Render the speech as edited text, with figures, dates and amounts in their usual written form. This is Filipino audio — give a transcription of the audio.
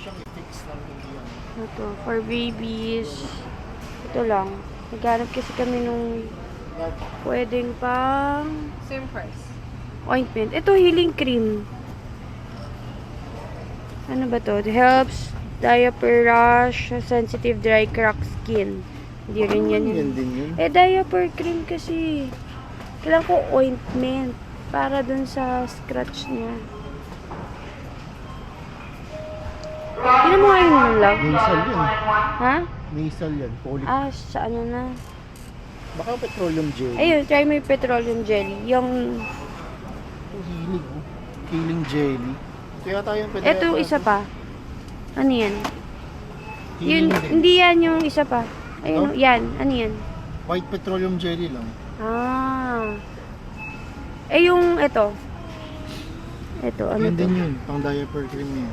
siyang i-fix lang hindi yan. Ito, for babies. Ito lang. Naghanap kasi kami nung pwedeng pang Same price. ointment. Ito, healing cream. Ano ba to? It helps diaper rash, sensitive dry crack skin. Hindi rin yan Yan yun. din yun. Diaper cream kasi. Kailangan ko ointment para dun sa scratch niya. Tignan mo nga yun, love. Nasal yan. Ha? Nasal yan. Folic. Sa ano na. Baka petroleum jelly. Ayun, try mo yung petroleum jelly. Yung, Ang hilig oh. Healing jelly. Kaya tayo pwede. eto isa pa. Ano yan? Healing Yun, din. hindi yan yung isa pa. Ayun, yan. Ano yan? White petroleum jelly lang. Yung, eto. Eto, ano Yan to? din yun. Pang diaper cream yun.